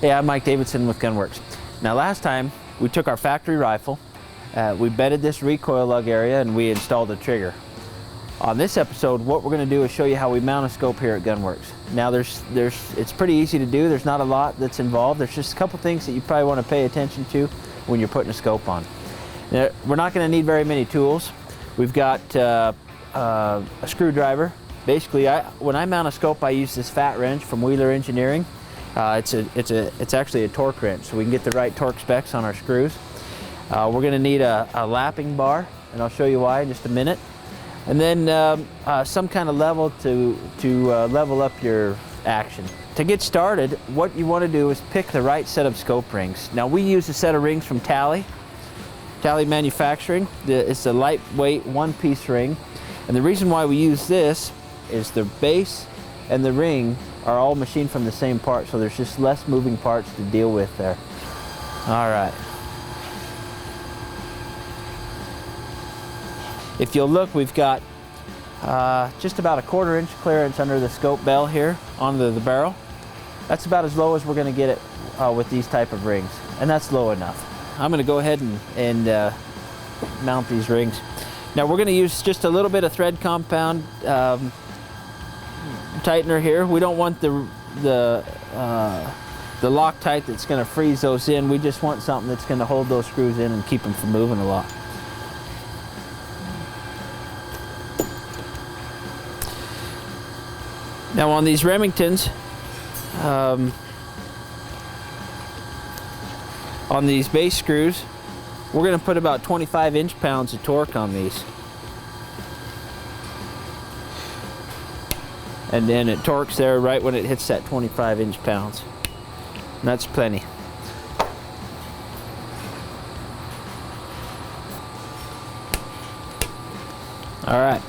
Hey, I'm Mike Davidson with Gunwerks. Now last time we took our factory rifle, we bedded this recoil lug area, and we installed a trigger. On this episode, what we're going to do is show you how we mount a scope here at Gunwerks. Now it's pretty easy to do. There's not a lot that's involved. There's just a couple things that you probably want to pay attention to when you're putting a scope on. Now, we're not going to need very many tools. We've got a screwdriver. Basically, when I mount a scope, I use this fat wrench from Wheeler Engineering. It's actually a torque wrench, so we can get the right torque specs on our screws. We're going to need a lapping bar, and I'll show you why in just a minute. And then some kind of level to level up your action. To get started, what you want to do is pick the right set of scope rings. Now we use a set of rings from Tally Manufacturing. It's a lightweight one-piece ring, and the reason why we use this is the base and the ring are all machined from the same part, so there's just less moving parts to deal with there. All right. If you'll look, we've got just about a 1/4 inch clearance under the scope bell here onto the barrel. That's about as low as we're going to get it with these type of rings, and that's low enough. I'm going to go ahead and mount these rings. Now we're going to use just a little bit of thread compound tightener here. We don't want the Loctite that's going to freeze those in. We just want something that's going to hold those screws in and keep them from moving a lot. Now on these Remingtons, on these base screws, we're going to put about 25 inch-pounds of torque on these. And then it torques there right when it hits that 25 inch-pounds. And that's plenty. All right.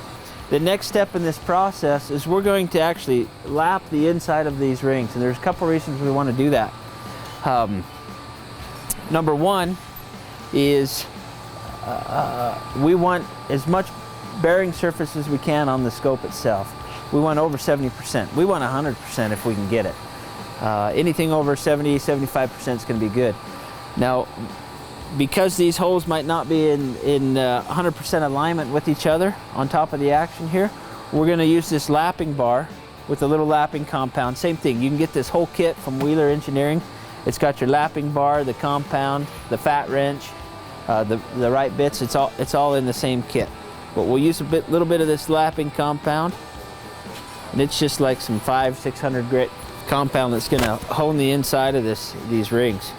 The next step in this process is we're going to actually lap the inside of these rings, and there's a couple reasons we want to do that. Number one is we want as much bearing surface as we can on the scope itself. We want over 70%. We want 100% if we can get it. Anything over 70, 75% is going to be good. Now, because these holes might not be in 100% alignment with each other on top of the action here, we're going to use this lapping bar with a little lapping compound. Same thing, you can get this whole kit from Wheeler Engineering. It's got your lapping bar, the compound, the fat wrench, the right bits. It's all in the same kit. But we'll use a little bit of this lapping compound, and it's just like some 500-600 grit compound that's going to hold the inside of these rings.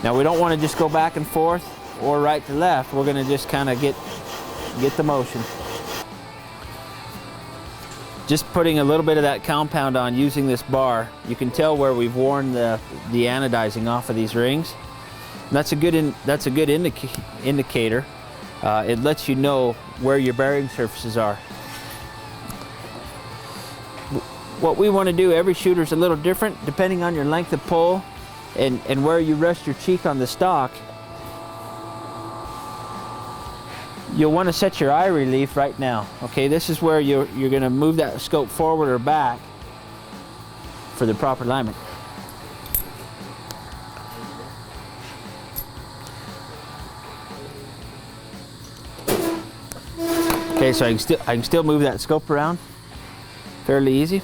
Now we don't want to just go back and forth or right to left. We're going to just kind of get the motion. Just putting a little bit of that compound on using this bar, you can tell where we've worn the anodizing off of these rings. And that's a good indicator. It lets you know where your bearing surfaces are. What we want to do, every shooter is a little different depending on your length of pull and where you rest your cheek on the stock. You'll want to set your eye relief right now. Okay, this is where you're going to move that scope forward or back for the proper alignment. Okay, so I can still move that scope around fairly easy.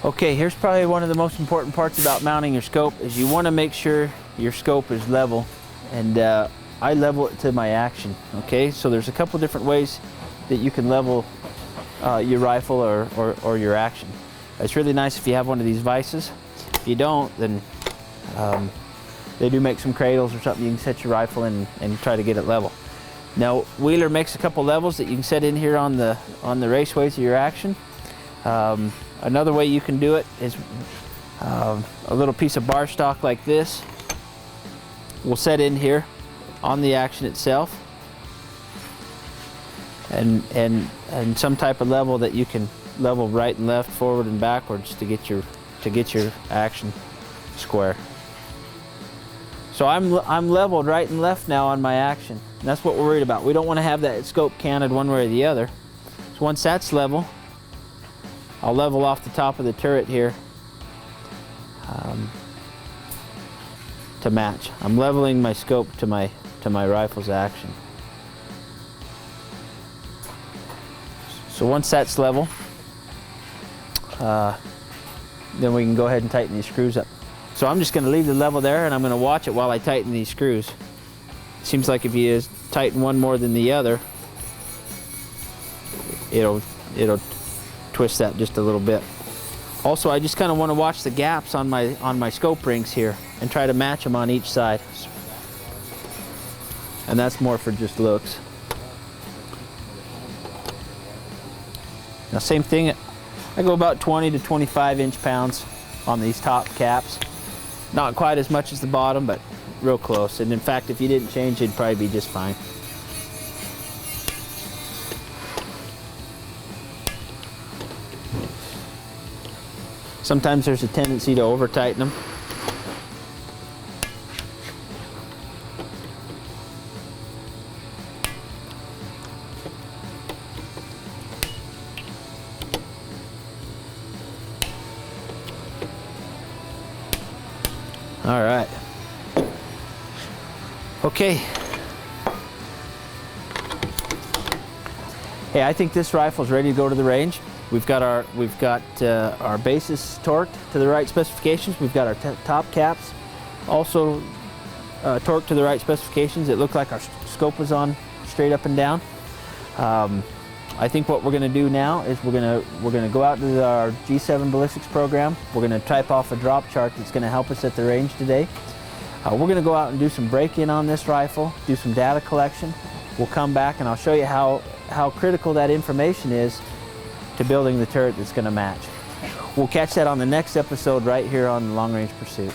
Okay, here's probably one of the most important parts about mounting your scope is you want to make sure your scope is level, and I level it to my action. Okay, so there's a couple different ways that you can level your rifle or your action. It's really nice if you have one of these vices. If you don't, then they do make some cradles or something you can set your rifle in and try to get it level. Now Wheeler makes a couple levels that you can set in here on the raceways of your action. Another way you can do it is a little piece of bar stock like this. We'll set in here on the action itself, and some type of level that you can level right and left, forward and backwards to get your action square. So I'm leveled right and left now on my action. And that's what we're worried about. We don't want to have that scope canted one way or the other. So once that's level, I'll level off the top of the turret here to match. I'm leveling my scope to my rifle's action. So once that's level, then we can go ahead and tighten these screws up. So I'm just going to leave the level there, and I'm going to watch it while I tighten these screws. Seems like if you tighten one more than the other, it'll twist that just a little bit. Also, I just kind of want to watch the gaps on my scope rings here and try to match them on each side. And that's more for just looks. Now same thing, I go about 20 to 25 inch-pounds on these top caps. Not quite as much as the bottom, but real close. And in fact, if you didn't change, it'd probably be just fine. Sometimes there's a tendency to over-tighten them. All right. Okay. Hey, I think this rifle's ready to go to the range. We've got our bases torqued to the right specifications. We've got our top caps also torqued to the right specifications. It looked like our scope was on straight up and down. I think what we're going to do now is we're going to go out to our G7 ballistics program. We're going to type off a drop chart that's going to help us at the range today. We're going to go out and do some break-in on this rifle, do some data collection. We'll come back and I'll show you how critical that information is to building the turret that's going to match. We'll catch that on the next episode right here on Long Range Pursuit.